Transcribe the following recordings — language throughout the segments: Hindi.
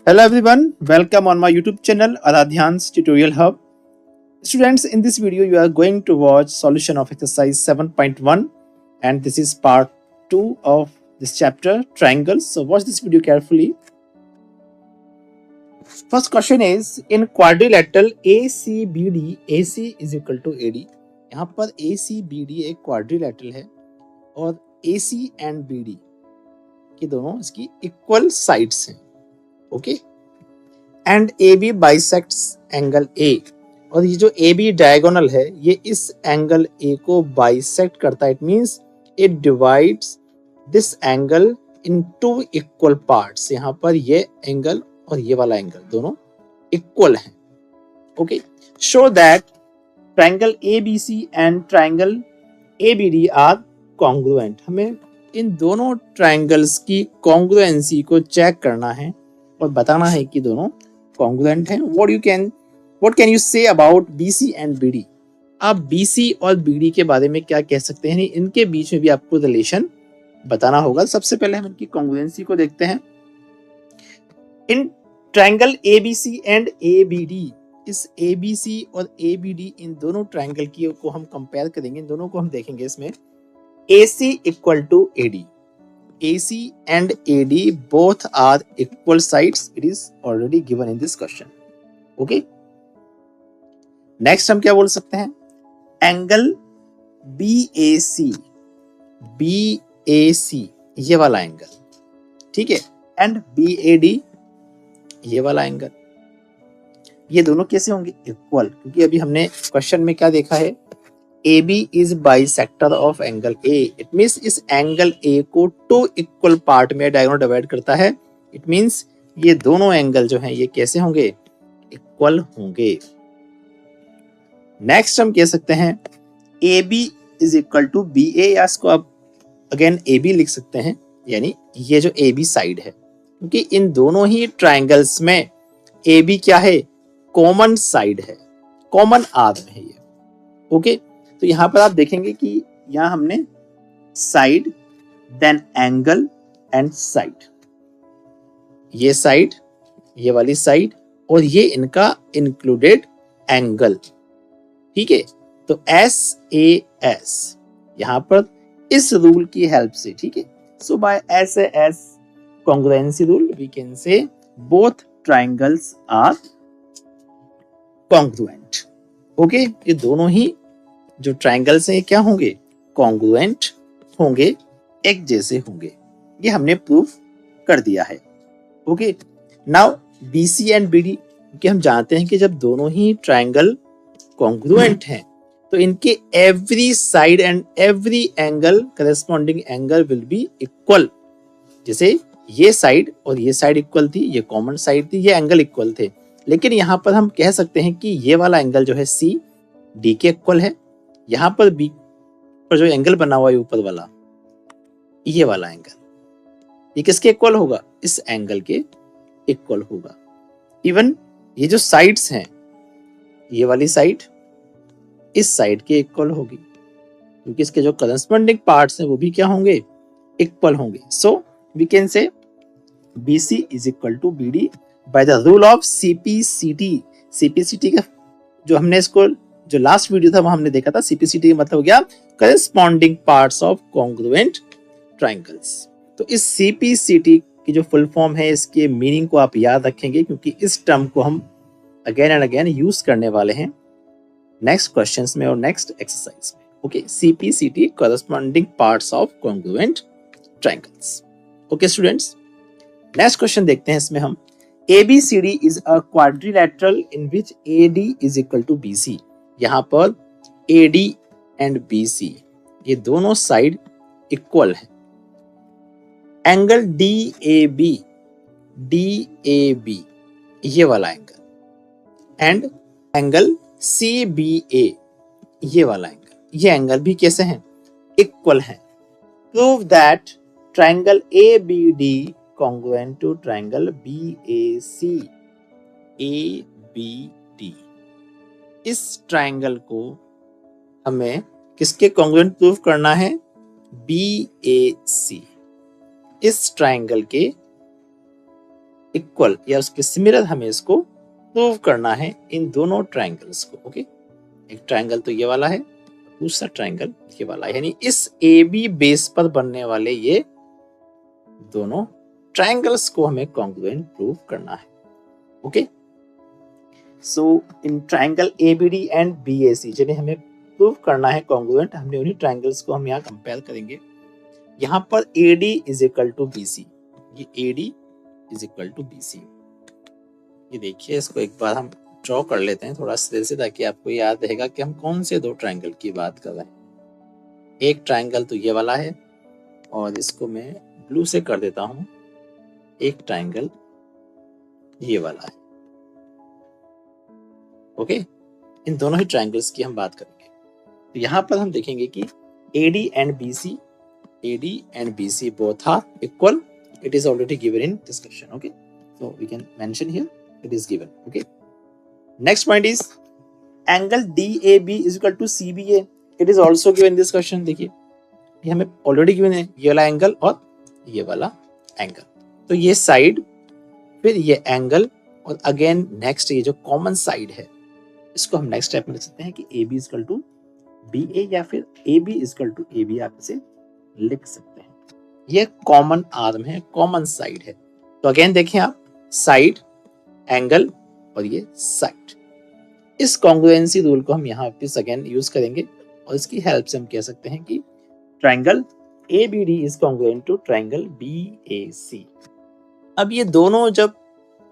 Hello everyone, welcome on my YouTube channel Aradhyan's Tutorial Hub. Students, in this video you are going to watch solution of exercise 7.1 and this is part 2 of this chapter, triangles. So watch this video carefully. First question is, in quadrilateral ACBD, AC is equal to AD. यहाँ पर ACBD एक quadrilateral है और AC and BD के दोनों इसकी equal sides हैं. Okay and A B bisects angle A, और ये जो ए बी डायगोनल है ये इस एंगल ए को बाइसेक्ट करता है. It means it divides this angle in two equal parts. यहाँ पर ये एंगल और ये वाला एंगल दोनों इक्वल हैं. Okay, show that triangle A B C and triangle A B D are congruent. हमें इन दोनों ट्रायंगल्स की कॉन्ग्रुएंसी को चेक करना है और बताना है कि दोनों कॉन्ग्रुएंट हैं. What can you say about BC and BD? आप BC और BD के बारे में क्या कह सकते हैं? इनके बीच में भी आपको रिलेशन बताना होगा. सबसे पहले हम इनकी कॉन्ग्रुएंसी को देखते हैं. इन ट्रायंगल ABC एंड ABD, इस ABC और ABD इन दोनों ट्रायंगल की को हम कंपेयर करेंगे. इन दोनों को हम देखेंगे. इसमें AC equal to AD. AC and AD both are equal sides. It is already given in this question. Okay. Next हम क्या बोल सकते हैं? एंगल BAC, BAC ये वाला एंगल, ठीक है, एंड BAD ये वाला एंगल, ये दोनों कैसे होंगे? इक्वल. क्योंकि अभी हमने क्वेश्चन में क्या देखा है? AB is bisector of angle A. It means इस एंगल A को टू इक्वल पार्ट में डायगोनल डिवाइड करता है. It means ये दोनों एंगल जो हैं ये कैसे होंगे? इक्वल होंगे. नेक्स्ट हम कह सकते हैं AB is equal to BA, या इसको आप अगेन AB लिख सकते हैं, यानी ये जो AB साइड है, क्योंकि इन दोनों ही ट्रायंगल्स में AB क्या है? कॉमन साइड है, कॉमन आर्म है ये. ओके, तो यहां पर आप देखेंगे कि यहां हमने side, then angle and side, ये साइड, ये वाली साइड और ये इनका इंक्लूडेड एंगल, ठीक है. तो SAS यहां पर इस रूल की हेल्प से, ठीक है. So by SAS congruency rule we can say both triangles are congruent. Okay, ये दोनों ही जो ट्रायंगल्स हैं क्या होंगे? कॉन्ग्रुएंट होंगे, एक जैसे होंगे. ये हमने प्रूफ कर दिया है. Okay, now BC and BD, क्योंकि हम जानते हैं कि जब दोनों ही ट्रायंगल कॉन्ग्रुएंट हैं तो इनके every side and every angle, corresponding angle will be equal. जैसे ये साइड और ये साइड इक्वल थी, ये कॉमन साइड थी, ये एंगल इक्वल थे. लेकिन यहाँ पर हम कह सकते हैं कि ये वाला एंगल जो है C D के इक्वल है. यहाँ पर B पर जो एंगल बना हुआ है ऊपर वाला, ये वाला एंगल, ये किसके इक्वल होगा? इस एंगल के इक्वल होगा. इवन ये जो साइड्स हैं, ये वाली साइड इस साइड के इक्वल होगी, क्योंकि इसके जो करस्पॉन्डिंग पार्ट्स हैं वो भी क्या होंगे? इक्वल होंगे. So we can say BC is equal to BD by the rule of CPCT. CPCT का जो हमने इसको जो लास्ट वीडियो था वहां हमने देखा था, CPCT का मतलब हो गया corresponding parts of congruent triangles. तो इस CPCT की जो फुल फॉर्म है, इसके मीनिंग को आप याद रखेंगे, क्योंकि इस टर्म को हम अगेन एंड अगेन यूज करने वाले हैं नेक्स्ट क्वेश्चंस में और नेक्स्ट एक्सरसाइज में. Okay, CPCT corresponding parts of congruent triangles. Okay students, next question देखते हैं. इसमें हम ABCD is a quadrilateral in which AD is equal to BC. यहाँ पर AD एंड BC ये दोनों साइड इक्वल है. एंगल DAB ये वाला एंगल एंड एंगल CBA ये वाला एंगल, ये एंगल भी कैसे हैं? इक्वल हैं. Prove that triangle ABD congruent to triangle BAC. ABD इस ट्रायंगल को हमें किसके कॉन्ग्रुएंट प्रूव करना है? BAC. इस ट्रायंगल के इक्वल या उसके सिमिलर हमें इसको प्रूव करना है इन दोनों ट्रायंगल्स को। ओके, एक ट्रायंगल तो ये वाला है, दूसरा ट्रायंगल ये वाला है, यानी इस ए बी बेस पर बनने वाले ये दोनों ट्रायंगल्स को हमें कॉन्ग्रुएंट प्रूव करना है। Okay, so in triangle ABD and BAC जिन्हें हमें प्रूव करना है कॉन्ग्रुएंट, हमने उन्हीं ट्रायंगल्स को हम यहाँ कंपेयर करेंगे। यहाँ पर AD is equal to BC, ये AD is equal to BC। ये देखिए, इसको एक बार हम ड्रॉ कर लेते हैं थोड़ा सिरे से, ताकि आपको याद रहेगा कि हम कौन से दो ट्रायंगल की बात कर रहे हैं। एक ट्रायंगल तो ये वाला है, और इसको मैं ब्लू से कर देता हूं। एक ट्रायंगल ये वाला है। ओके, इन दोनों ही ट्रायंगल्स की हम बात करेंगे। तो यहाँ पर हम देखेंगे कि AD and BC both are equal. It is already given in discussion. Okay, so we can mention here it is given. Okay, next point is angle DAB is equal to CBA. It is also given in this question. देखिए, ये हमें ऑलरेडी गिवन है, ये वाला एंगल और ये वाला एंगल। तो ये साइड, फिर ये एंगल, और अगेन नेक्स्ट ये जो कॉमन साइड है, इसको हम नेक्स्ट स्टेप में लिख सकते हैं कि AB is equal to BA, या फिर AB is equal to AB आप इसे लिख सकते हैं। ये कॉमन आर्म है, कॉमन साइड है। तो अगेन देखें आप, साइड, एंगल और ये साइड। इस कॉन्ग्रुएंसी रूल को हम यहाँ पे अगेन यूज करेंगे, और इसकी हेल्प से हम कह सकते हैं कि triangle ABD is congruent to triangle BAC। अब ये दोनों जब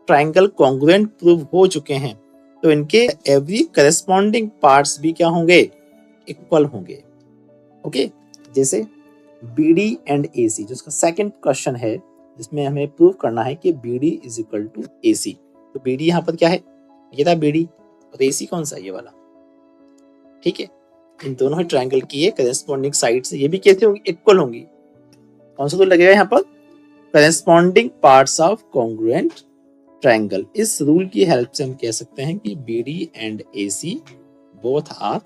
ट्रायंगल कॉन्ग्रुएंट प्रूव हो चुके हैं, तो इनके एवरी करेस्पॉन्डिंग पार्ट्स भी क्या होंगे, इक्वल होंगे। ओके, जैसे BD एंड AC, जो इसका सेकंड क्वेश्चन है, जिसमें हमें प्रूव करना है कि BD is equal to AC। तो BD यहाँ पर क्या है, ये था BD, और AC कौन सा, ये वाला। ठीक है, इन दोनों ही ट्रायंगल की ये करेस्पॉन्डिंग साइड्स ये भी कैसे होंगी, इक्वल होंगी। कौन सा तो लगेगा यहाँ पर, corresponding parts of congruent triangle. इस रूल की हेल्प से हम कह सकते हैं कि BD and AC both are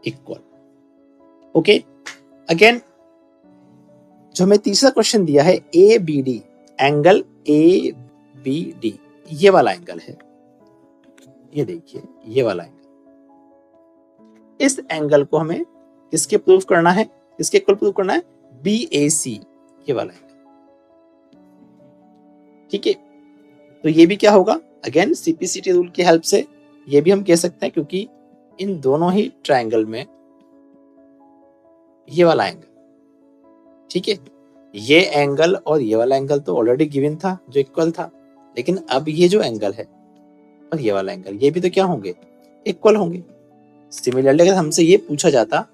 equal. Okay, again जो हमें तीसरा क्वेश्चन दिया है ABD, एंगल ABD, ये वाला एंगल है, ये देखिए ये वाला एंगल। इस एंगल को हमें किसके प्रूव करना है, किसके इक्वल प्रूव करना है, BAC, ये वाला एंगल। ठीक है, तो ये भी क्या होगा, अगेन CPCT रूल की हेल्प से ये भी हम कह सकते हैं, क्योंकि इन दोनों ही ट्रायंगल में ये वाला एंगल, ठीक है, ये एंगल और ये वाला एंगल तो ऑलरेडी गिवन था जो इक्वल था, लेकिन अब ये जो एंगल है और ये वाला एंगल, ये भी तो क्या होंगे, इक्वल होंगे। सिमिलरली अगर हमसे ये पूछा जाता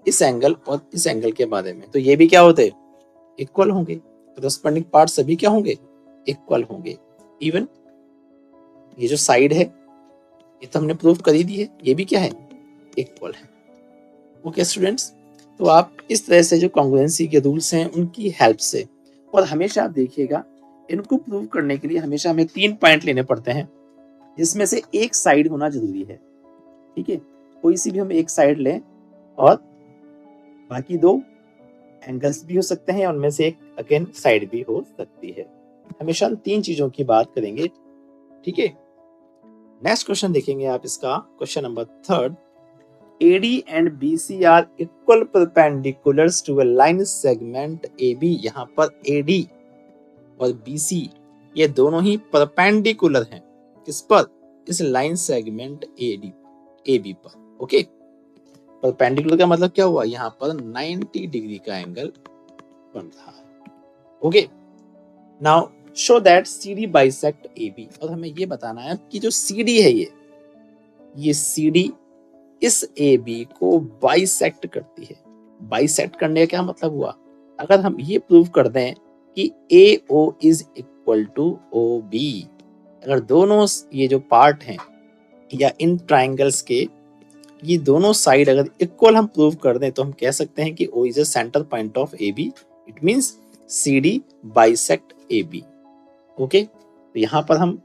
इस एंगल और इस एंगल के बारे में, तो ये भी क्या होते, इक्वल होंगे। करेस्पॉन्डिंग पार्ट सभी क्या होंगे, इक्वल होंगे। इवन ये जो साइड है ये तो हमने प्रूफ कर ही दी है, ये भी क्या है, इक्वल है। ओके स्टूडेंट्स, तो आप इस तरह से जो कॉन्ग्रुएंसी के रूल्स हैं उनकी हेल्प से, और हमेशा आप देखिएगा इनको प्रूव करने के लिए हमेशा हमें 3 पॉइंट लेने पड़ते हैं, जिसमें से एक साइड होना जरूरी है। ठीक है, कोई सी भी हम एक साइड लें, और बाकी 2 एंगल्स भी हो सकते हैं, उनमें से एक अगेन साइड भी हो सकती है। हमेशा हम 3 चीजों की बात करेंगे। ठीक है, नेक्स्ट क्वेश्चन देखेंगे आप, इसका question number 3। AD and BC are equal perpendiculars to a line segment AB। यहाँ पर AD और BC ये दोनों ही परपेंडिकुलर हैं, किस पर, इस लाइन सेगमेंट AB पर। ओके, परपेंडिकुलर का मतलब क्या हुआ, यहाँ पर 90 डिग्री का एंगल बन रहा है। Okay, now show that CD bisect AB, और हमें ये बताना है कि जो CD है ये CD इस AB को बाइसेक्ट करती है। बाइसेक्ट करने का क्या मतलब हुआ, अगर हम ये प्रूव कर दें कि AO is equal to OB, अगर दोनों ये जो पार्ट हैं या इन ट्राइंगल्स के ये दोनों साइड अगर इक्वल हम प्रूव कर दें, तो हम कह सकते हैं कि O is a centre point of AB। It means CD bisect AB। Okay, तो यहाँ पर हम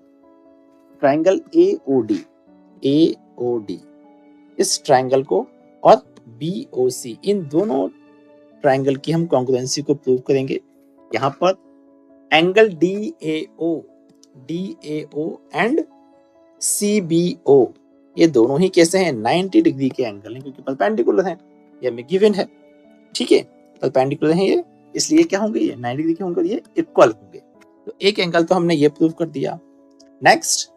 ट्राइंगल AOD इस ट्राइंगल को और BOC, इन दोनों ट्राइंगल की हम कॉन्ग्रुएंसी को प्रूव करेंगे। यहाँ पर angle DAO DAO and CBO, ये दोनों ही कैसे हैं? 90 डिग्री के एंगल हैं, क्योंकि परपेंडिकुलर हैं, ये हमें गिवन है। ठीक है, परपेंडिकुलर हैं ये, इसलिए क्या होंगे? ये 90 डिग्री के होंगे और ये इक्वल होंगे। तो एक एंगल तो हमने ये प्रूव कर दिया। Next,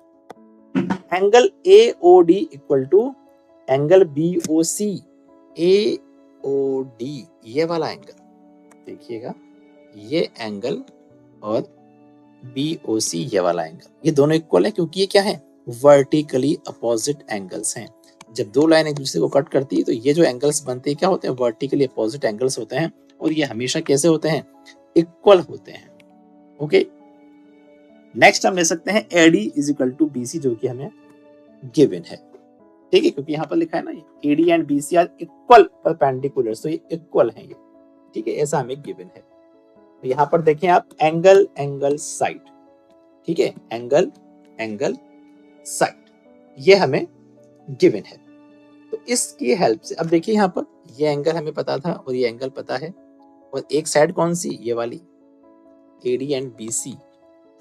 angle AOD equal to angle BOC। AOD ये वाला एंगल देखिएगा, ये एंगल और BOC ये वाला एंगल, ये दोनों इक्वल है, क्योंकि ये क्या है? वर्टिकली अपोजिट एंगल्स हैं। जब दो लाइन एक दूसरे को कट करती है तो ये जो एंगल्स बनते हैं क्या होते हैं? वर्टिकली अपोजिट एंगल्स होते हैं, और ये हमेशा कैसे होते हैं? इक्वल होते हैं। ओके, नेक्स्ट हम ले सकते हैं AD is equal to BC, जो कि हमें गिवन है। ठीक है, क्योंकि यहाँ पर लिखा है ना, ये AD and BC are equal perpendicular, तो ये इक्वल है ये। ठीक है, ऐसा हमें गिवन है। तो यहाँ पर देखें आप, एंगल एंगल साइड, ठीक है, एंगल एंगल साइड, ये हमें गिवन है। तो इसकी हेल्प से अब देखिए, यहाँ पर ये एंगल हमें पता था और ये एंगल पता है, और एक साइड कौन सी? ये वाली AD एंड BC,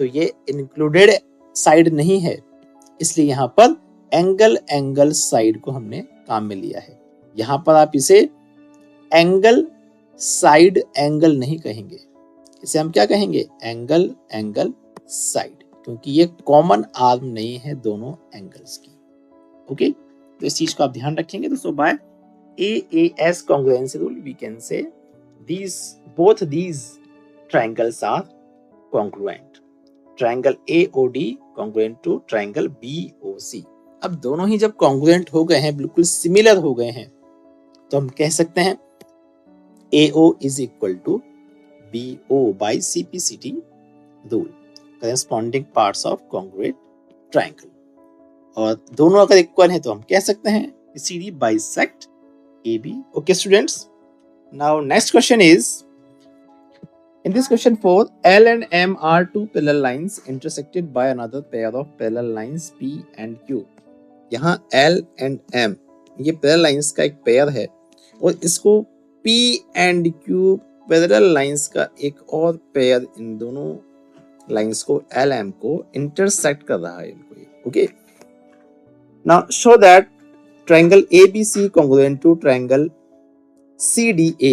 तो ये इंक्लूडेड साइड नहीं है, इसलिए यहाँ पर एंगल एंगल साइड को हमने काम में लिया है। यहाँ पर आप इसे एंगल साइड एंगल नहीं कहेंगे, इसे हम क्या कहेंगे? एंगल एंगल साइड, क्योंकि ये कॉमन आर्म नहीं है दोनों एंगल्स की। ओके, तो इस चीज को आप ध्यान रखेंगे। तो सो bye AAS congruency rule we can say both these triangles are congruent. Triangle AOD congruent to triangle BOC। अब दोनों ही जब congruent हो गए हैं, बिल्कुल सिमिलर हो गए हैं, तो हम कह सकते हैं AO is equal to BO by CPCT rule, corresponding parts of congruent triangle। और दोनों अगर इक्वल हैं तो हम कह सकते हैं CD bisect AB। Okay students, now next question is, in this question 4, L and M are two parallel lines intersected by another pair of parallel lines P and Q। यहाँ L and M ये parallel lines का एक पेयर है, और इसको P and Q parallel lines का एक और पेयर इन दोनों लाइंस को LM को इंटरसेक्ट कर रहा है इनको। Okay, now show that triangle ABC congruent to triangle CDA।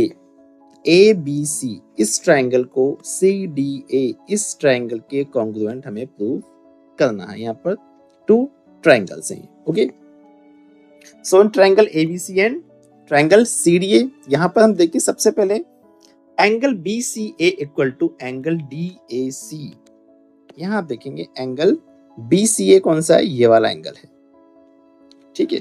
ABC इस ट्रायंगल को CDA इस ट्रायंगल के कॉन्ग्रुएंट हमें प्रूव करना है। यहाँ पर टू ट्रायंगल्स हैं। Okay, so in triangle ABC and triangle CDA, यहाँ पर हम देखिए सबसे पहले angle BCA equal to angle DAC। यहाँ आप देखेंगे एंगल BCA कौन सा है? ये वाला एंगल है। ठीक है,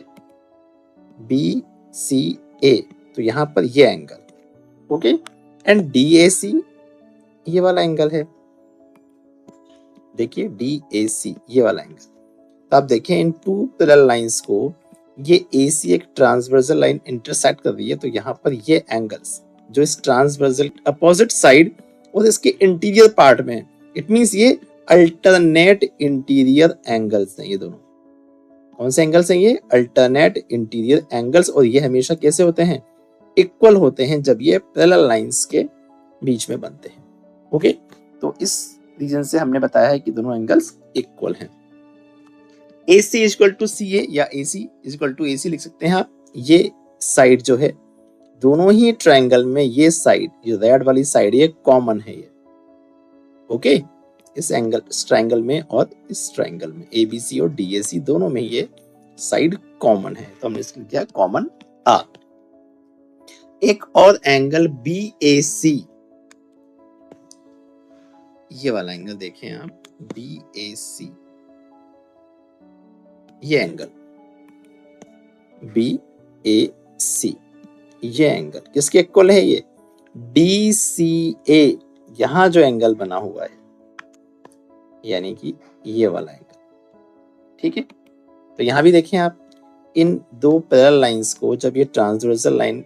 BCA, तो यहाँ पर ये एंगल। ओके, एंड DAC ये वाला एंगल है। देखिए DAC ये वाला एंगल। तो आप देखें इन टू पैरेलल लाइंस को ये AC एक ट्रांसवर्सल लाइन इंटरसेक्ट कर रही है, तो यहाँ पर ये एंगल्स जो इस ट्रांसवर्सल अपोजिट साइड और इसके इंटीरियर पार्ट में, इट मींस ये अल्टरनेट इंटीरियर एंगल्स हैं। ये दोनों कौन से एंगल्स हैं? ये अल्टरनेट इंटीरियर एंगल्स, और ये हमेशा कैसे होते हैं? इक्वल होते हैं जब ये पैरेलल लाइंस के बीच में बनते हैं। ओके, तो इस रीजन से हमने बताया है कि दोनों एंगल्स इक्वल हैं। AC is equal to CA या AC is equal to AC लिख सकते हैं आप। ये साइड जो है दोनों ही ट्रायंगल में, ये साइड जो रेड वाली साइड ये कॉमन है ये। ओके, इस एंगल इस ट्रायंगल में और इस ट्रायंगल में ABC और DAC दोनों में ये साइड कॉमन है, तो हमने इसको लिखा कॉमन आर्क। एक और एंगल BAC, ये वाला एंगल देखें आप, BAC ये एंगल BAC ये एंगल किसके इक्वल है? ये DCA यहां जो एंगल बना हुआ है, यानी कि ये वाला एंगल। ठीक है, तो यहां भी देखें आप, इन दो पैरेलल लाइंस को जब ये ट्रांसवर्सल लाइन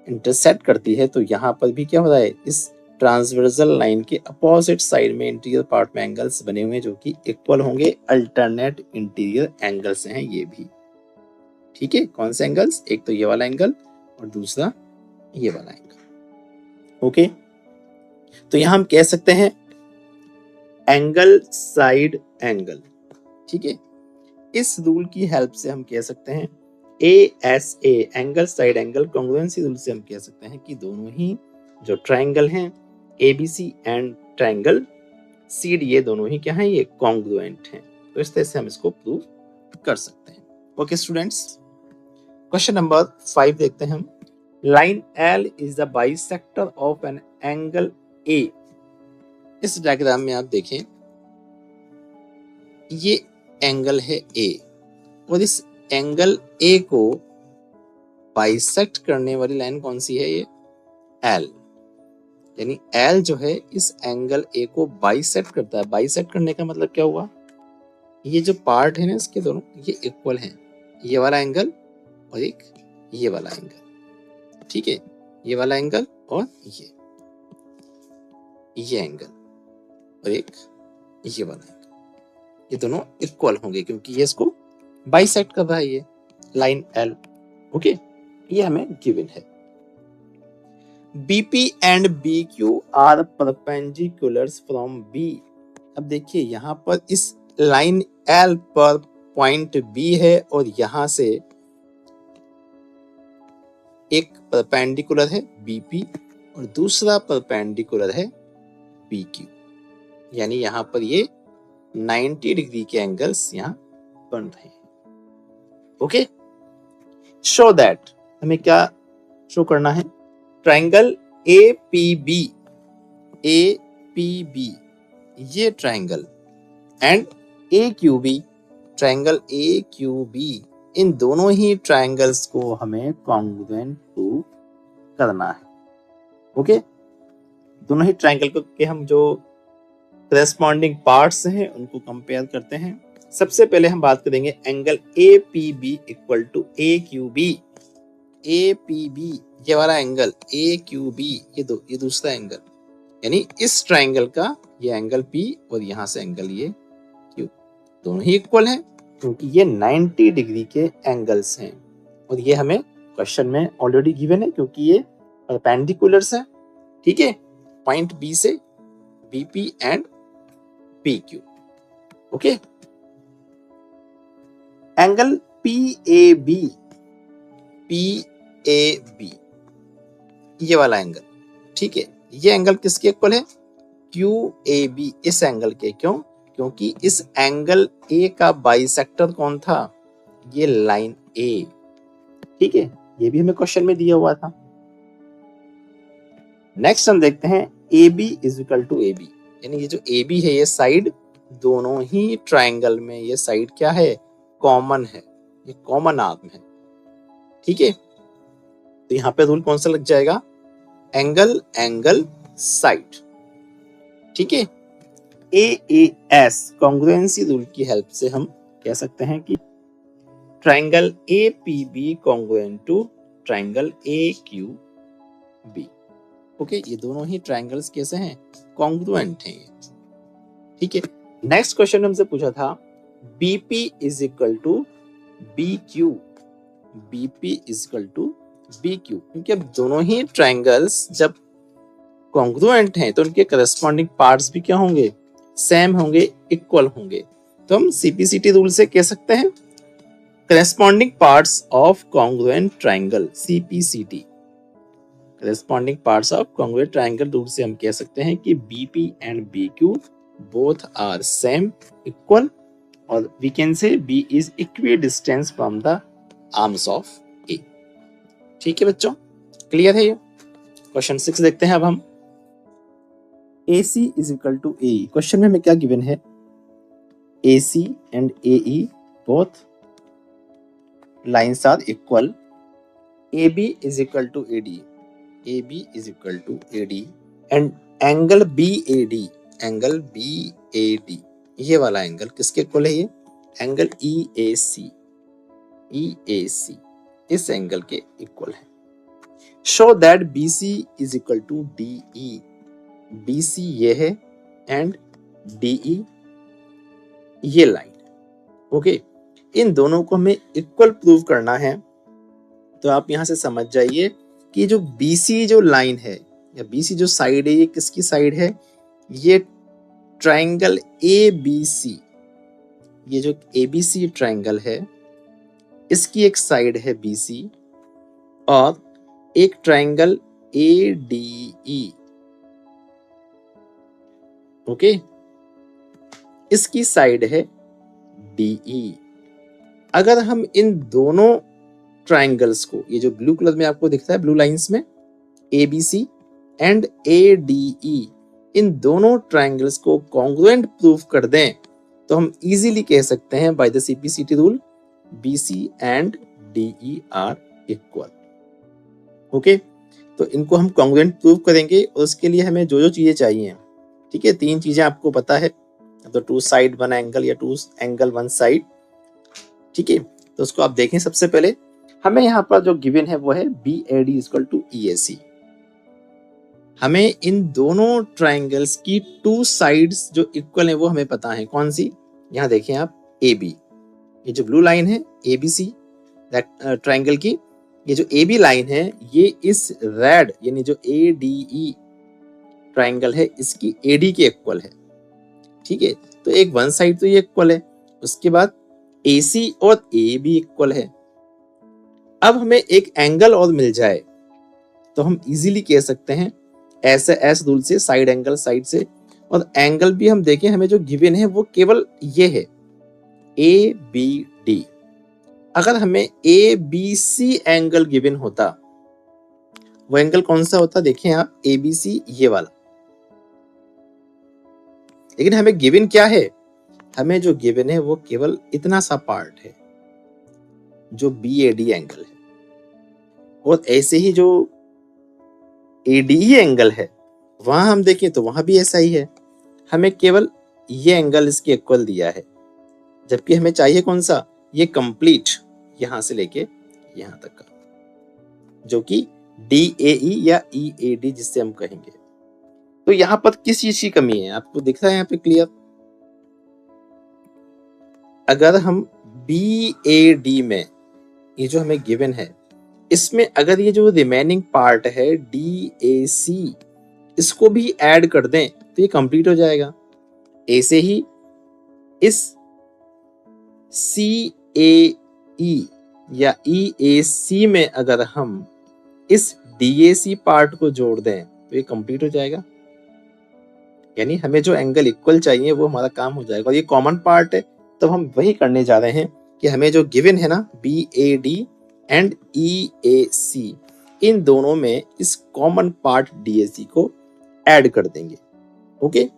इंटरसेक्ट करती है, तो यहाँ पर भी क्या हो रहा है? इस ट्रांसवर्सल लाइन के अपोजिट साइड में इंटीरियर पार्ट में एंगल्स बने हुए हैं जो कि इक्वल होंगे, अल्टरनेट इंटीरियर एंगल्स हैं ये भी। ठीक है, कौन से एंगल्स? एक तो ये वाला एंगल और दूसरा ये वाला एंगल। ओके, तो यहां हम कह सकते हैं एंगल साइड एंगल। ठीक है, इस रूल की हेल्प से हम कह सकते हैं ASA angle side angle congruency rule से हम कह सकते हैं कि दोनों ही जो ट्रायंगल हैं ABC एंड ट्रायंगल CD ये दोनों ही क्या हैं, ये कॉन्ग्रुएंट हैं। तो इस तरह से हम इसको प्रूव कर सकते हैं। ओके स्टूडेंट्स, क्वेश्चन नंबर 5 देखते हैं हम। Line L is the bisector of an angle A। इस डायग्राम में आप देखें, ये एंगल है A और इस एंगल A को बाइसेक्ट करने वाली लाइन कौन सी है, ये L। यानी L जो है इस एंगल A को बाइसेक्ट करता है। बाइसेक्ट करने का मतलब क्या हुआ, ये जो पार्ट है ना इसके दोनों ये इक्वल हैं, ये वाला एंगल और एक ये वाला एंगल। ठीक है, ये वाला एंगल और ये एंगल और एक ये वाला एंगल, ये दोनों इक्वल होंगे क्योंकि ये इसको बाइसेक्ट कर रहा है, ये लाइन L। ओके, ये हमें गिवन है। BP and BQ are perpendiculars from B। अब देखिए यहाँ पर इस लाइन L पर पॉइंट B है और यहां से एक परपेंडिकुलर है BP और दूसरा परपेंडिकुलर है PQ। यानी यहाँ पर ये 90 डिग्री के एंगल्स यहाँ बन रहे हैं। ओके, शो दैट, हमें क्या शो करना है, ट्रायंगल APB ये triangle and AQB triangle AQB, इन दोनों ही ट्रायंगल्स को हमें कॉन्ग्रुएंट प्रूव करना है। ओके, दोनों ही ट्रायंगल के हम जो करेस्पॉन्डिंग पार्ट्स हैं उनको कंपेयर करते हैं। सबसे पहले हम बात करेंगे angle APB equal to AQB। APB ये वाला एंगल, AQB ये दूसरा एंगल, यानी इस ट्रायंगल का ये एंगल P और यहां से एंगल ये Q, दोनों ही इक्वल हैं क्योंकि ये 90 डिग्री के एंगल्स हैं और ये हमें क्वेश्चन में ऑलरेडी गिवन है क्योंकि ये परपेंडिकुलर्स हैं। ठीक है, पॉइंट B से BP and PQ। Okay, angle PAB ये वाला एंगल, ठीक है, ये एंगल किसके इक्वल है, QAB, इस एंगल के। क्यों, क्योंकि इस एंगल A का बाइसेक्टर कौन था, ये लाइन A। ठीक है, ये भी हमें क्वेश्चन में दिया हुआ था। नेक्स्ट हम देखते हैं AB is equal to AB, यानी ये जो AB है ये साइड दोनों ही ट्रायंगल में ये साइड क्या है, कॉमन है, ये कॉमन आर्म है। ठीक है, तो यहां पे रूल कौन सा लग जाएगा, एंगल साइड। ठीक है, AAS कॉन्ग्रुएंसी रूल की हेल्प से हम कह सकते हैं कि triangle APB congruent to triangle AQB। Okay, ये दोनों ही ट्रायंगल्स कैसे हैं, कॉन्ग्रुएंट हैं। ठीक है, नेक्स्ट क्वेश्चन हमसे पूछा था BP is equal to BQ। BP is equal to BQ, क्योंकि अब दोनों ही ट्रायंगल्स जब कॉन्ग्रुएंट हैं तो उनके करस्पॉन्डिंग पार्ट्स भी क्या होंगे, सेम होंगे, इक्वल होंगे। तो हम CPCT रूल से कह सकते हैं corresponding parts of congruent triangle, CPCT corresponding parts of congruent triangle rule से हम कह सकते हैं कि BP and BQ both are same, equal, और we can say B is equidistance from the arms of A। ठीक है बच्चों, क्लियर है ये। क्वेश्चन 6 देखते हैं अब हम। AC is equal to AE, question में हमें क्या गिवन है, AC and AE both lines are equal, AB is equal to AD, AB is equal to AD and angle BAD ये वाला एंगल किसके इक्वल है, ये एंगल EAC इस एंगल के इक्वल है। Show that BC is equal to DE, BC ये है एंड DE ये लाइन। ओके, इन दोनों को हमें इक्वल प्रूव करना है। तो आप यहां से समझ जाइए कि जो BC जो लाइन है या BC जो साइड है ये किसकी साइड है, ये ट्राइंगल ABC, ये जो ABC ट्राइंगल है इसकी एक साइड है BC और एक ट्राइंगल ADE, ओके, इसकी साइड है DE। अगर हम इन दोनों ट्राइंगल्स को, ये जो ब्लू कलर में आपको दिखता है ब्लू लाइंस में, ABC एंड ADE, इन दोनों ट्राइंगल्स को कॉन्ग्रुएंट प्रूफ कर दें तो हम इजीली कह सकते हैं by the CPCT rule BC and DE are equal. Okay, तो इनको हम कॉन्ग्रुएंट प्रूफ करेंगे और उसके लिए हमें जो जो चीजें चाहिए, ठीक है, 3 चीजें आपको पता है, तो 2 साइड 1 एंगल या 2 एंगल 1 साइड, ठीक है। तो उसको आप देखें, सबसे पहले हमें यहाँ पर जो गिवन है वो है BAD इक्वल टू EAC। हमें इन दोनों ट्राइंगल्स की 2 साइड्स जो इक्वल है वो हमें पता है, कौन सी, यहाँ देखें आप AB, ये जो ब्लू लाइन है ABC ट्राइंगल की, ये जो AB लाइन है ये इस रेड यानी जो ADE ट्राइंगल है इसकी AD के इक्वल है, ठीक है। तो एक 1 साइड तो ये इक्वल है, उसके बाद AC और AB इक्वल है। अब हमें एक एंगल और मिल जाए तो हम इजीली कह सकते हैं ऐसे एस रूल से, साइड एंगल साइड से, और एंगल भी हम देखें हमें जो गिवन है वो केवल ये है ABD। अगर हमें ABC एंगल गिवन होता, वो एंगल कौन सा होता, देखें आप ABC ये वाला, लेकिन हमें गिवन क्या है, हमें जो गिवन है वो केवल इतना सा पार्ट है जो BAD एंगल है, और ऐसे ही जो ADE एंगल है वहां हम देखें तो वहां भी ऐसा ही है, हमें केवल ये एंगल इसके इक्वल दिया है, जबकि हमें चाहिए कौन सा, ये कंप्लीट यहां से लेके यहां तक का, जो कि DAE या EAD जिससे हम कहेंगे। तो यहां पर किस चीज की कमी है आपको दिख रहा है यहाँ पे क्लियर। अगर हम BAD में ये जो हमें गिवन है इसमें अगर ये जो रिमेनिंग पार्ट है DAC इसको भी ऐड कर दें तो ये कंप्लीट हो जाएगा। ऐसे ही इस CAE या EAC में अगर हम इस DAC पार्ट को जोड़ दें तो ये कंप्लीट हो जाएगा, यानी हमें जो एंगल इक्वल चाहिए वो हमारा काम हो जाएगा। और ये कॉमन पार्ट है तो हम वही करने जा रहे हैं कि हमें जो गिवन है ना BAD एंड EAC, इन दोनों में इस कॉमन पार्ट DAC को ऐड कर देंगे। Okay,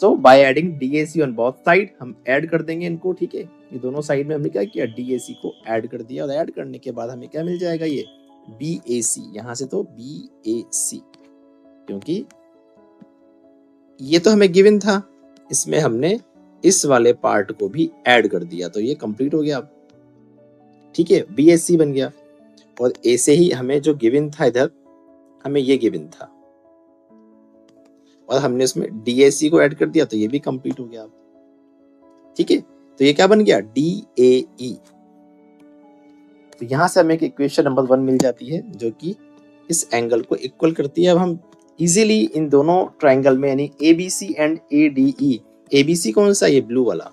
so by adding DAC on both side हम ऐड कर देंगे इनको, ठीक है। ये दोनों साइड में हमने क्या किया, DAC को ऐड कर दिया, और ऐड करने के बाद हमें क्या मिल जाएगा, ये BAC, यहां से तो BAC, क्योंकि ये तो हमें गिवन था, इसमें हमने इस वाले पार्ट को भी ऐड कर दिया तो ये कंप्लीट हो गया अब, ठीक है, BAC बन गया। और ऐसे ही हमें जो गिवन था इधर, हमें ये गिवन था और हमने इसमें DAC को ऐड कर दिया तो ये भी कंप्लीट हो गया अब, ठीक है। तो ये क्या बन गया, DAE। तो यहां से हमें एक इक्वेशन नंबर 1 मिल जाती है जो कि इस एंगल को इक्वल करती है। अब हम इजीली इन दोनों ट्राइंगल में यानी ABC एंड ADE, ABC कौन सा, ये ब्लू वाला,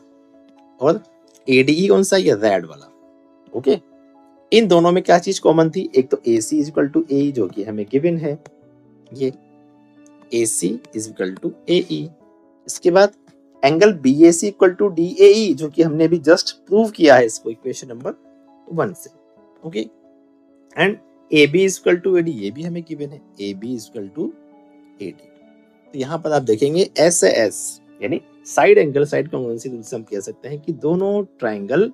और ADE कौन सा, ये रेड वाला, ओके। इन दोनों में क्या चीज कॉमन थी, एक तो AC is equal to AE जो कि हमें गिवन है, ये AC is equal to AE। इसके बाद angle BAC equal to DAE जो कि हमने अभी जस्ट प्रूव किया है इसको इक्वेशन नंबर 1 से, okay. And AB is equal to AD, ये भी हमें गिवन है, AB is equal to AD। तो यहाँ पर आप देखेंगे SAS यानी side angle side congruency rule से हम कह सकते हैं कि दोनों ट्राइंगल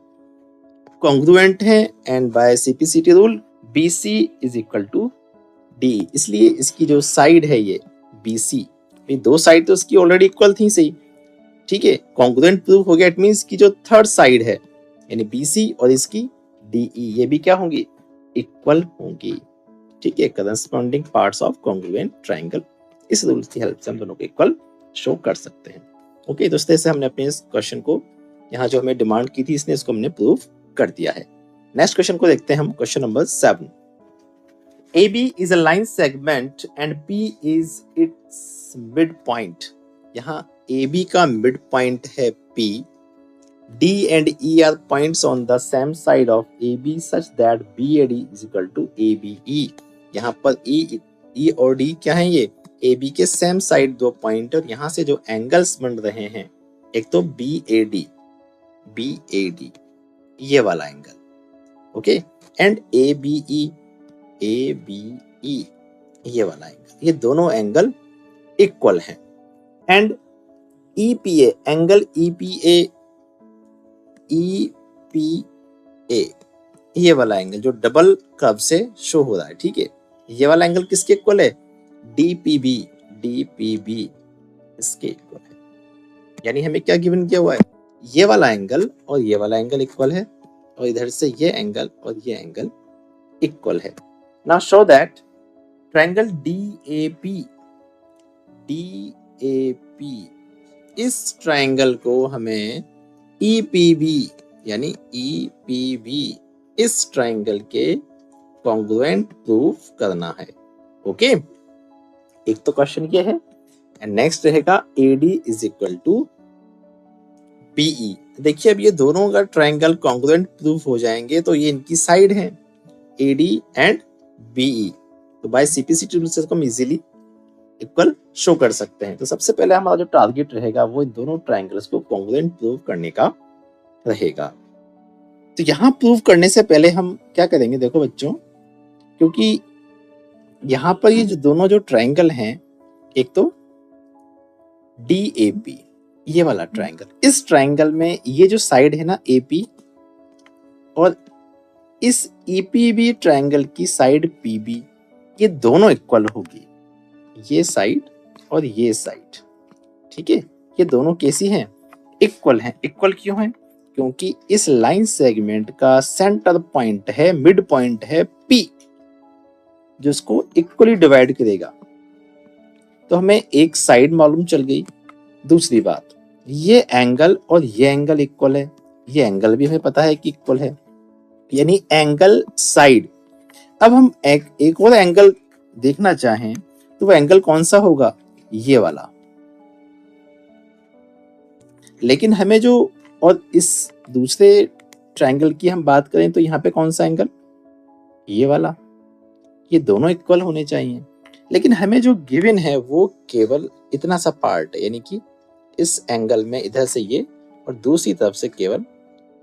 कॉन्ग्रुएंट हैं, and by CPCT rule BC is equal to D, इसलिए इसकी जो साइड है ये BC, ये 2 साइड तो इसकी ऑलरेडी इक्वल थी, सही, ठीक है, कॉन्ग्रुएंट प्रूफ हो गया। इट मींस की जो थर्ड साइड है यानी BC और इसकी DE ये भी क्या होंगी, इक्वल होंगी, ठीक है, corresponding parts of congruent triangle. इस रूल की हेल्प से हम दोनों को इक्वल शो कर सकते हैं। ओके दोस्तों, ऐसे हमने अपने इस क्वेश्चन को यहाँ जो हमें डिमांड की थी इसने इसको हमने प्रूव कर दिया है। नेक्स्ट क्वेश्चन को देखते हैं हम, question number 7। AB is a line segment and P is its midpoint। यहाँ AB का मिड पॉइंट है P, D and E are points on the same side of AB such that BAD is equal to ABE। यहाँ पर E और D क्या है, ये AB के सेम साइड दो पॉइंट, और यहाँ से जो एंगल्स बन रहे हैं, एक तो BAD ये वाला एंगल, ओके, एंड ABE ये वाला एंगल, ये दोनों एंगल इक्वल हैं। एंड EPA एंगल EPA ये वाला एंगल जो डबल कर्व से शो हो रहा है, ठीक है, ये वाला एंगल किसके इक्वल है, DPB इसके इक्वल है। यानी हमें क्या गिवन किया हुआ है, ये वाला एंगल और ये वाला एंगल इक्वल है, और इधर से ये एंगल और ये एंगल इक्वल है। Now show that triangle DAP इस ट्रायंगल को हमें EPB यानी EPB इस ट्रायंगल के कॉन्ग्रुएंट प्रूफ करना है, ओके। एक तो क्वेश्चन ये है, एंड नेक्स्ट रहेगा AD is equal to BE। देखिए अब ये दोनों अगर ट्रायंगल कॉन्ग्रुएंट प्रूफ हो जाएंगे तो ये इनकी साइड है AD एंड BE, तो बाय CPC रूल से हम इजीली इक्वल शो कर सकते हैं। तो सबसे पहले हमारा जो टारगेट रहेगा वो इन दोनों ट्रायंगल्स को कॉन्ग्रुएंट प्रूव करने का रहेगा। तो यहाँ प्रूव करने से पहले हम क्या करेंगे, देखो बच्चों, क्योंकि यहाँ पर ये जो दोनों जो ट्रायंगल हैं, एक तो DAP ये वाला ट्रायंगल, इस ट्रायंगल में ये जो साइड है ना AP, और इस EPB ट्रायंगल की साइड PB, ये दोनों इक्वल होगी, ये साइड और ये साइड, ठीक है, ये दोनों कैसी हैं, इक्वल हैं। इक्वल क्यों हैं, क्योंकि इस लाइन सेगमेंट का सेंटर पॉइंट है, मिड पॉइंट है P, जो इसको इक्वली डिवाइड करेगा। तो हमें एक साइड मालूम चल गई। दूसरी बात, ये एंगल और ये एंगल इक्वल है, ये एंगल भी हमें पता है कि इक्वल है, यानी एंगल साइड। अब हम एक और एंगल देखना चाहें तो वो एंगल कौन सा होगा, ये वाला। लेकिन हमें जो, और इस दूसरे ट्रायंगल की हम बात करें तो यहाँ पे कौन सा एंगल, ये वाला। ये दोनों इक्वल होने चाहिए, लेकिन हमें जो गिवन है वो केवल इतना सा पार्ट है, यानी कि इस एंगल में इधर से ये और दूसरी तरफ से केवल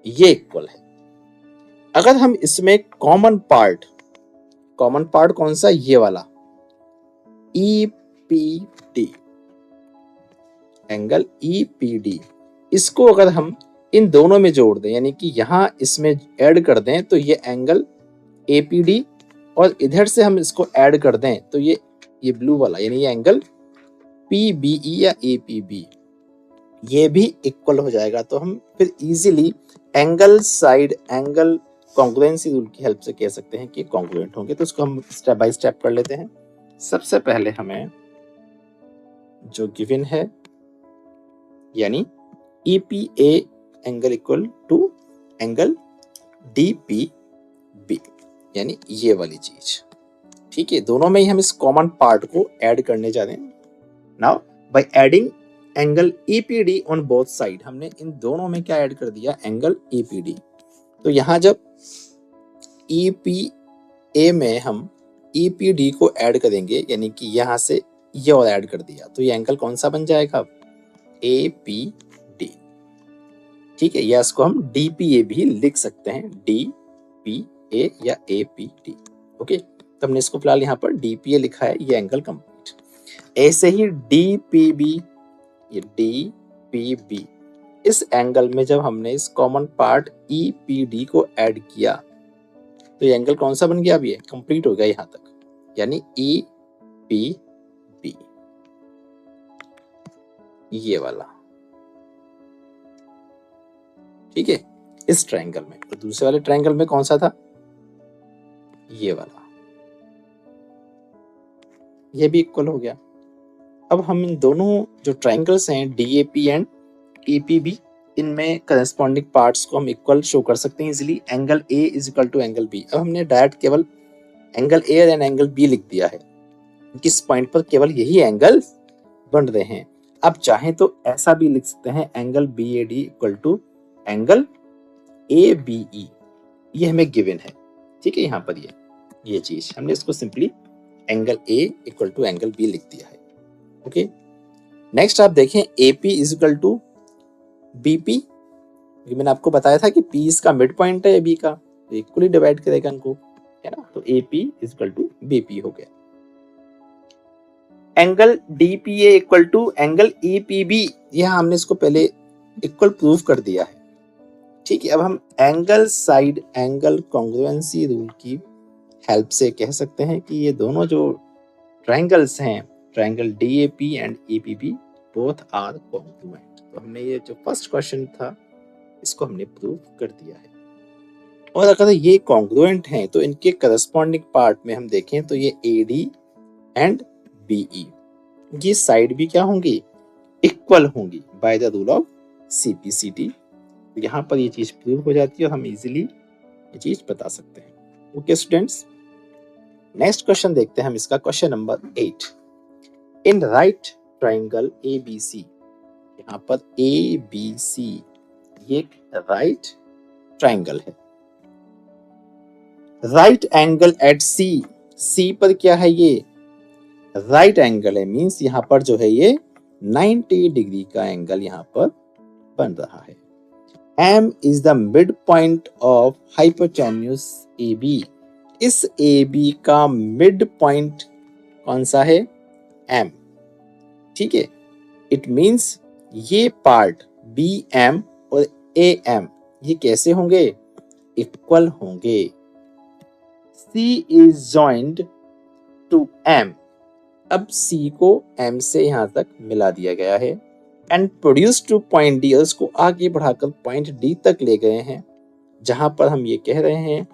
ये इक्वल है। अगर हम इसमें कॉमन पार्ट कौन सा, ये वाला EPD एंगल EPD, इसको अगर हम इन दोनों में जोड़ दें, यानी कि यहां इसमें ऐड कर दें, तो ये एंगल APD, और इधर से हम इसको ऐड कर दें तो ये ब्लू वाला, यानी ये एंगल PBE या APB, ये भी इक्वल हो जाएगा। तो हम फिर easily angle side angle congruency rule की हेल्प से कह सकते हैं कि कॉन्ग्रुएंट होंगे। तो उसको हम स्टेप बाय स्टेप कर लेते हैं। सबसे पहले हमें जो गिवन है, यानी EPA angle equal to angle DPB, यानी ये वाली चीज, ठीक है। दोनों में ही हम इस कॉमन पार्ट को ऐड करने जा रहे हैं। Now by adding angle EPD on both side, हमने इन दोनों में क्या ऐड कर दिया, एंगल EPD। तो यहां जब EPA में हम EPD को ऐड करेंगे, यानी कि यहां से ये और ऐड कर दिया, तो ये एंगल कौन सा बन जाएगा, APD, ठीक है। या इसको हम DPA भी लिख सकते हैं, DPA या APD, ओके। तो हमने इसको फिलहाल यहाँ पर DPA लिखा है, ये एंगल कंप्लीट। ऐसे ही DPB, ये DPB, इस एंगल में जब हमने इस कॉमन पार्ट EPD को ऐड किया तो ये एंगल कौन सा बन गया, अभी कंप्लीट हो गया यहां तक, यानी EPB, ये वाला, ठीक है, इस ट्रायंगल में। तो दूसरे वाले ट्रायंगल में कौन सा था, ये वाला, ये भी इक्वल हो गया। अब हम इन दोनों जो ट्रायंगल्स हैं DAP एंड EPB, इनमें करस्पॉन्डिंग पार्ट्स को हम इक्वल शो कर सकते हैं easily. Angle A is equal to angle B। अब हमने डायरेक्ट केवल angle A and angle B लिख दिया है, किस पॉइंट पर केवल यही एंगल बन रहे हैं। आप चाहें तो ऐसा भी लिख सकते हैं, angle B A D equal to angle A B E, ये हमें गिवन है, ठीक है। यहाँ पर ये चीज हमने इसको simply angle A equal to angle B लिख दिया है, ओके। नेक्स्ट आप देखें AP is equal to BP, मैंने आपको बताया था कि P इसका मिड पॉइंट है B का, तो इक्वली डिवाइड करेगा इनको, है ना। तो AP is equal to BP हो गया। Angle DPA equal to angle EPB, यह हमने इसको पहले इक्वल प्रूव कर दिया है, ठीक है। अब हम angle side angle congruency rule की हेल्प से कह सकते हैं कि ये दोनों जो ट्रायंगल्स हैं, triangle DAP and EPB both are congruent. तो हमने ये जो फर्स्ट क्वेश्चन था इसको हमने प्रूव कर दिया है। और अगर ये कॉन्ग्रुएंट हैं तो इनके करस्पॉन्डिंग पार्ट में हम देखें तो ये AD एंड BE, ये साइड भी क्या होंगी, इक्वल होंगी bye the rule of CP/CD। यहाँ पर ये चीज प्रूव हो जाती है और हम इजीली ये चीज बता सकते हैं, ओके स्टूडेंट्स। नेक्स्ट क्वेश्चन देखते हैं हम इसका, question number 8। In right triangle ABC, यहाँ पर ABC ये एक राइट ट्राइंगल है। राइट एंगल एट C पर क्या है, ये राइट एंगल है, मींस यहाँ पर जो है ये 90 डिग्री का एंगल यहाँ पर बन रहा है। M is the midpoint of hypotenuse AB, इस AB का मिड पॉइंट कौन सा है, M, ठीक है। इट मींस ये पार्ट BM और AM ये कैसे होंगे, इक्वल होंगे। C is joined to M, अब C को M से यहां तक मिला दिया गया है, and produce two point D, उसको आगे बढ़ाकर पॉइंट D तक ले गए हैं, जहां पर हम ये कह रहे हैं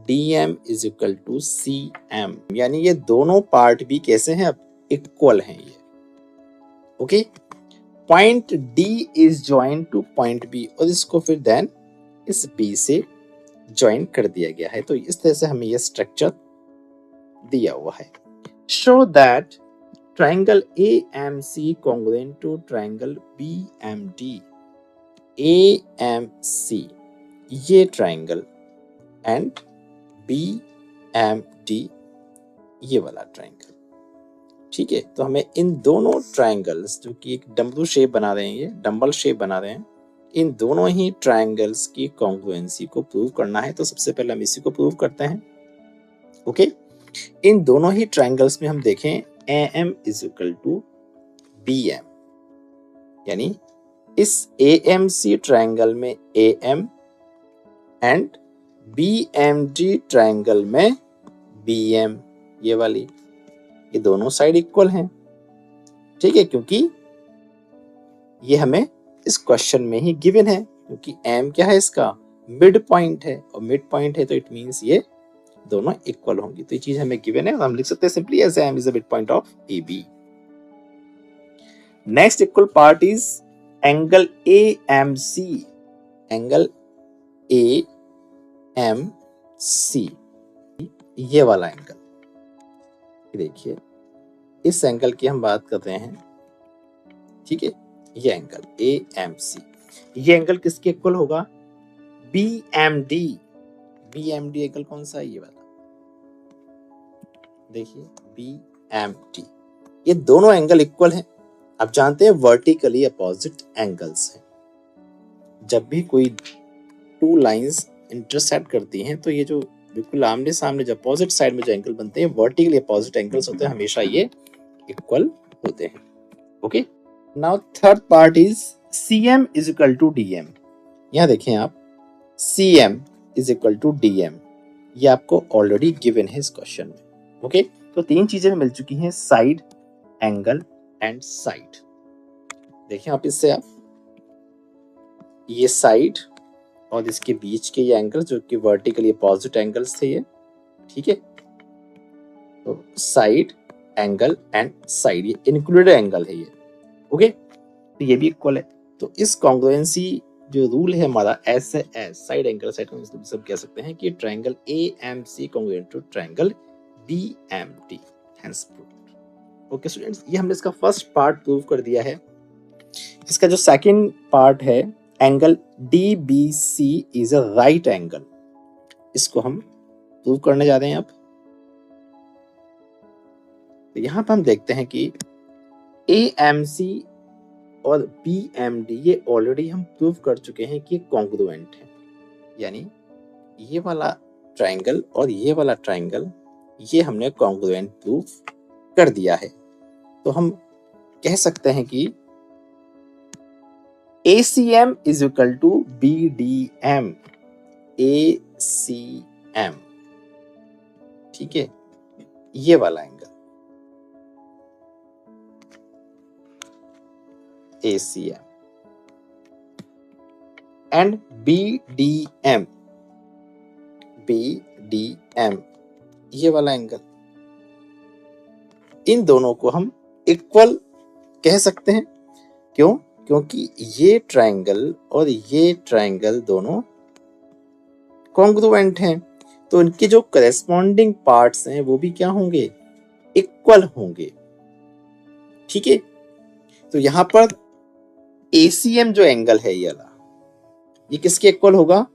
DM is equal to CM, यानी ये दोनों पार्ट भी कैसे हैं, अब इक्वल हैं ये, okay. Point D is join two point B, और इसको फिर देन इस B से ज्वाइन कर दिया गया है। तो इस तरह से हमें ये स्ट्रक्चर दिया हुआ है। Show that triangle AMC congruent to triangle BMD, AMC ये ट्राइंगल एंड BMD ये वाला ट्राइंगल, ठीक है। तो हमें इन दोनों ट्राइंगल्स जो कि एक डम्बल शेप बना रहे हैं, ये डम्बल शेप बना रहे हैं, इन दोनों ही ट्राइंगल्स की कॉन्ग्रुएंसी को प्रूव करना है। तो सबसे पहले हम इसी को प्रूव करते हैं, ओके। इन दोनों ही ट्राइंगल्स में हम देखें AM is equal to BM, यानी इस AMC ट्राइंगल में AM एंड BMD ट्राइंगल में BM, ये वाली, ये दोनों साइड इक्वल हैं, ठीक है, क्योंकि ये हमें इस क्वेश्चन में ही गिवन है, क्योंकि M क्या है, इसका मिड पॉइंट है, और मिड पॉइंट है तो इट मींस ये दोनों इक्वल होंगी। तो ये चीज हमें गिवन है, हम लिख सकते हैं simply as M is the mid point of AB। Next equal part is angle AMC, angle AMC ये वाला एंगल, देखिए इस एंगल की हम बात कर रहे हैं, ठीक है। ये एंगल AMC, ये एंगल किसके इक्वल होगा, BMD। BMD एंगल कौन सा है, ये वाला, देखिए BMD, ये दोनों एंगल इक्वल हैं। आप जानते हैं वर्टिकली अपोजिट एंगल्स हैं, जब भी कोई टू लाइंस इंटरसेक्ट करती हैं तो ये जो बिल्कुल आमने सामने जो अपोजिट साइड में जो एंगल बनते हैं वर्टिकली अपोजिट एंगल्स होते हैं, हमेशा ये इक्वल होते हैं, okay. Now third part is CM is equal to DM। यहाँ देखें आप, CM is equal to DM, ये आपको ऑलरेडी गिवन है इस क्वेश्चन में, ओके। तो तीन चीजें मिल चुकी हैं, साइड, एंगल एंड साइड। देखें आप, इससे आप ये साइड और इसके बीच के ये एंगल जो कि वर्टिकली अपोजिट एंगल्स थे ये, ठीक है। तो साइड, एंगल एंड साइड, ये इंक्लूडेड एंगल है ये, ओके। तो ये भी इक्वल है। तो इस कॉन्ग्रुएंसी जो रूल है हमारा, ऐसे साइड एंगल साइड सब कह सकते हैं कि triangle AMC congruent to triangle BMD, hence proved. Okay students, ये हमने इसका फर्स्ट पार्ट प्रूव कर दिया है। इसका जो सेकंड पार्ट है, angle DBC is a right angle, इसको हम प्रूव करने जा रहे हैं अब। तो यहाँ पर हम देखते हैं कि AMC और BMD ये ऑलरेडी हम प्रूव कर चुके हैं कि कॉन्ग्रुएंट है, यानी ये वाला ट्रायंगल और ये वाला ट्रायंगल ये हमने कॉन्ग्रुएंट प्रूव कर दिया है। तो हम कह सकते हैं कि ACM is equal to BDM, ACM, ठीक है, ये वाला angle ACM and BDM, BDM, ये वाला एंगल, इन दोनों को हम इक्वल कह सकते हैं। क्यों? क्योंकि ये ट्रायंगल और ये ट्रायंगल दोनों कॉन्ग्रुएंट हैं, तो इनके जो करेस्पॉन्डिंग पार्ट्स हैं वो भी क्या होंगे, इक्वल होंगे, ठीक है। तो यहां पर ACM जो एंगल है ये वाला, ये किसके इक्वल होगा,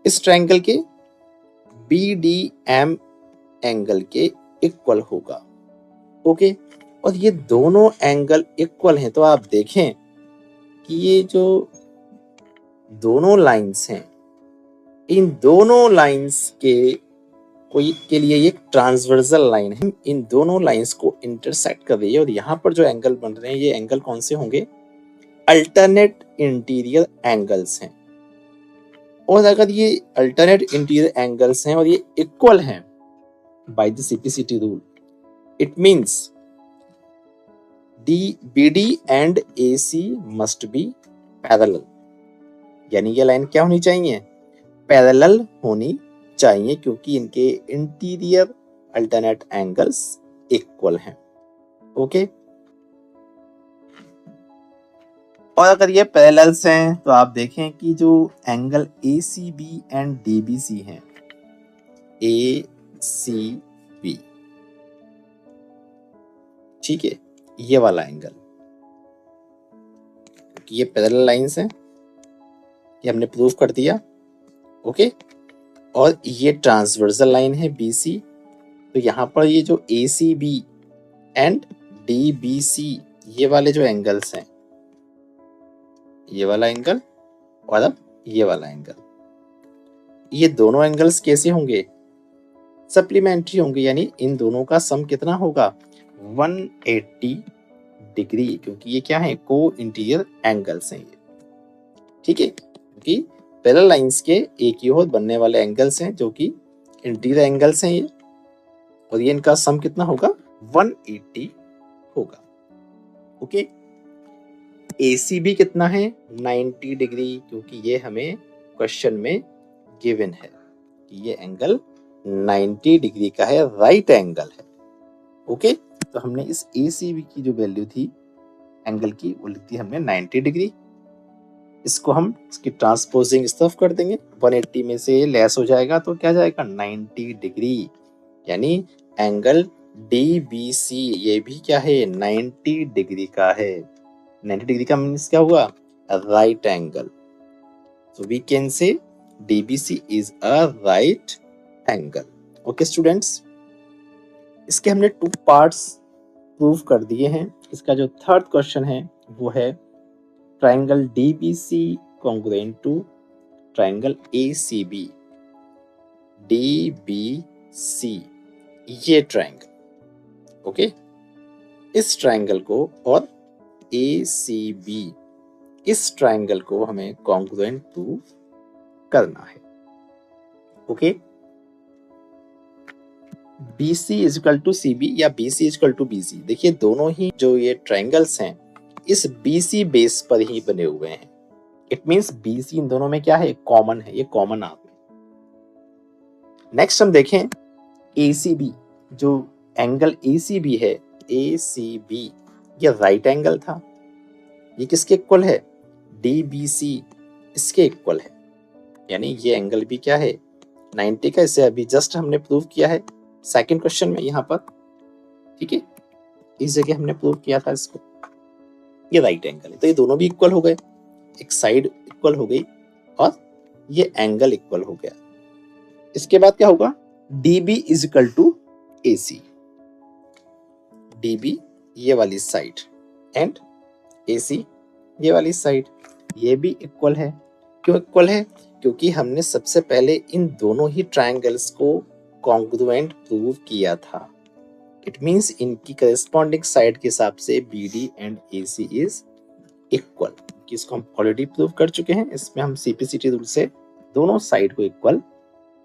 इस ट्रायंगल के BDM एंगल के इक्वल होगा, ओके। और ये दोनों एंगल इक्वल हैं, तो आप देखें कि ये जो दोनों लाइंस हैं, इन दोनों लाइंस के लिए ये ट्रांसवर्सल लाइन है, इन दोनों लाइंस को इंटरसेक्ट कर रही है, और यहाँ पर जो एंगल बन रहे हैं ये एंगल कौन से होंगे, अल्टरनेट इंटीरियर एंगल्स हैं। और अगर ये अल्टरनेट इंटीरियर एंगल्स हैं और ये इक्वल हैं by the CPCT rule, it means BD and AC must be parallel, यानी ये लाइन क्या होनी चाहिए, पैरेलल होनी चाहिए, क्योंकि इनके इंटीरियर अल्टरनेट एंगल्स इक्वल हैं, ओके। और अगर ये पैरेलल्स हैं तो आप देखें कि जो एंगल ACB एंड DBC हैं, ACB, ठीक है, ये वाला एंगल, ये पैरेलल लाइंस हैं, ये हमने प्रूव कर दिया, ओके। और ये ट्रांसवर्सल लाइन है BC, तो यहाँ पर ये जो ACB एंड DBC ये वाले जो एंगल्स हैं, ये वाला एंगल और अब ये वाला एंगल, ये दोनों एंगल्स कैसे होंगे, सप्लीमेंट्री होंगे, यानी इन दोनों का सम कितना होगा, 180 डिग्री, क्योंकि ये क्या है, को इंटीरियर एंगल्स हैं ये, ठीक है, क्योंकि पैरेलल लाइंस के एक ही ओर बनने वाले एंगल्स हैं जो कि इंटीरियर एंगल्स हैं ये, और ये इनका सम कितना होगा, 180 होगा, ओके। ACB कितना है, 90 डिग्री, क्योंकि ये हमें क्वेश्चन में गिवन है कि ये एंगल 90 डिग्री का है, राइट एंगल है, ओके। तो हमने इस ACB की जो वैल्यू थी एंगल की, वो लिख दी हमने 90 डिग्री। इसको हम इसकी ट्रांसपोजिंग इस तरफ कर देंगे, 180 में से लेस हो जाएगा तो क्या जाएगा, 90 डिग्री, यानी एंगल DBC ये भी क्या है, 90 डिग्री का है। 90 डिग्री का मीन्स क्या हुआ, right angle, so we can say DBC is a right angle, okay students. इसके हमने 2 पार्ट्स प्रूव कर दिए हैं। इसका जो थर्ड क्वेश्चन है वो है triangle DBC congruent to triangle ACB, DBC ये ट्रायंगल, ओके, इस ट्रायंगल को और ACB इस ट्रायंगल को हमें कॉन्ग्रुएंट प्रूव करना है, okay. BC is equal to CB या BC is equal to BC, देखिए दोनों ही जो ये ट्रायंगल्स हैं इस BC बेस पर ही बने हुए हैं, इट मींस BC इन दोनों में क्या है, कॉमन है, ये कॉमन आप में। नेक्स्ट हम देखें ACB, जो एंगल ACB है, ACB ये राइट एंगल था, ये किसके इक्वल है, DBC इसके इक्वल है, यानी ये एंगल भी क्या है, 90 का, इसे अभी जस्ट हमने प्रूव किया है सेकंड क्वेश्चन में यहाँ पर, ठीक है, इस जगह हमने प्रूव किया था इसको। ये राइट एंगल है, तो ये दोनों भी इक्वल हो गए, एक साइड इक्वल हो गई और ये एंगल इक्वल हो गया। इसके बाद क्या होगा, DB is equal to AC, DB ये वाली साइड एंड AC ये वाली साइड, ये भी इक्वल है। क्यों इक्वल है? क्योंकि हमने सबसे पहले इन दोनों ही ट्रायंगल्स को कॉन्ग्रुएंट प्रूव किया था। इट मींस इनकी करेस्पॉन्डिंग साइड के हिसाब से BD and AC is equal, इसको हम ऑलरेडी प्रूव कर चुके हैं। इसमें हम CPCT रूल से दोनों साइड को इक्वल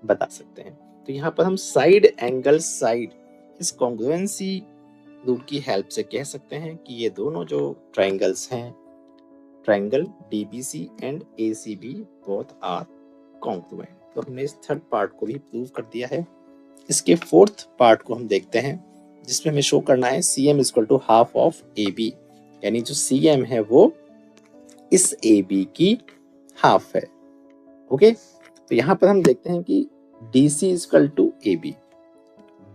बता सकते हैं। तो यहाँ पर हम साइड एंगल साइड इस कॉन्ग्रुएंसी रूल की हेल्प से कह सकते हैं कि ये दोनों जो ट्रायंगल्स हैं, triangle DBC and ACB both are congruent. तो हमने इस थर्ड पार्ट को भी प्रूव कर दिया है। इसके फोर्थ पार्ट को हम देखते हैं, जिसमें हमें शो करना है CM is equal to half of AB, यानी जो CM है वो इस AB की हाफ है। ओके, तो यहाँ पर हम देखते हैं कि DC is equal to AB,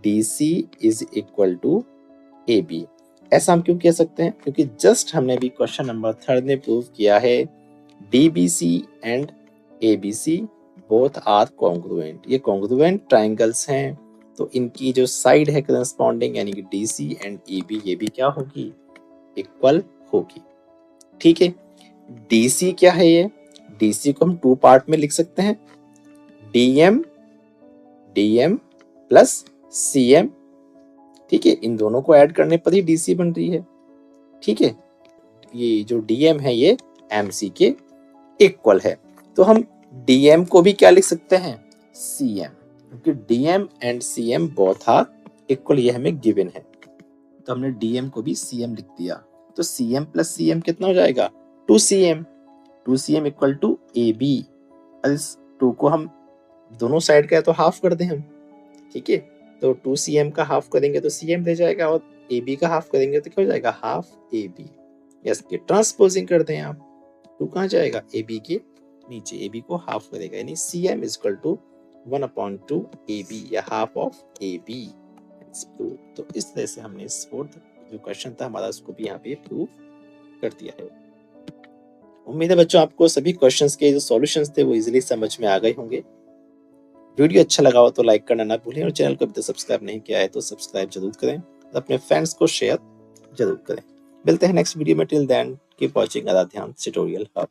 DC is equal to AB। ऐसा हम क्यों कह सकते हैं? क्योंकि जस्ट हमने भी क्वेश्चन नंबर 3 में प्रूव किया है DBC and ABC both are congruent. ये कॉन्ग्रुएंट ट्रायंगल्स हैं, तो इनकी जो साइड है करस्पॉन्डिंग, यानी कि DC एंड AB, ये भी क्या होगी, इक्वल होगी। ठीक है, DC क्या है? ये DC को हम 2 पार्ट में लिख सकते हैं, DM प्लस CM। ठीक है, इन दोनों को ऐड करने पर ही DC बन रही है। ठीक है, ये जो DM है ये MC के इक्वल है, तो हम DM को भी क्या लिख सकते हैं, CM, क्योंकि DM and CM both are equal, ये हमें गिवन है। तो हमने DM को भी CM लिख दिया, तो CM प्लस CM कितना हो जाएगा, 2CM। 2CM equal to AB। इस 2 को हम दोनों साइड का है तो हाफ कर दें हम। ठीक है, तो 2CM का हाफ करेंगे तो CM रह जाएगा, और AB का हाफ करेंगे तो क्या हो जाएगा, हाफ AB। इसके ट्रांसपोजिंग कर दें आप, 2 कहाँ जाएगा, AB के नीचे, AB को हाफ करेगा, यानी CM is equal to 1/2 AB, या हाफ ऑफ AB। तो इस तरह से हमने इस फोर्थ जो क्वेश्चन था हमारा, उसको भी यहाँ पे प्रूव कर दिया है। उम्मीद है बच्चों आपको सभी क्वेश्चंस के जो सॉल्यूशंस थे वो इजीली समझ में आ गए होंगे। वीडियो अच्छा लगा हो तो लाइक करना ना भूलें, और चैनल को अभी तक सब्सक्राइब नहीं किया है तो सब्सक्राइब जरूर करें, अपने फ्रेंड्स को शेयर जरूर करें। मिलते हैं नेक्स्ट वीडियो में, till then keep watching Aradhyansh tutorial hub.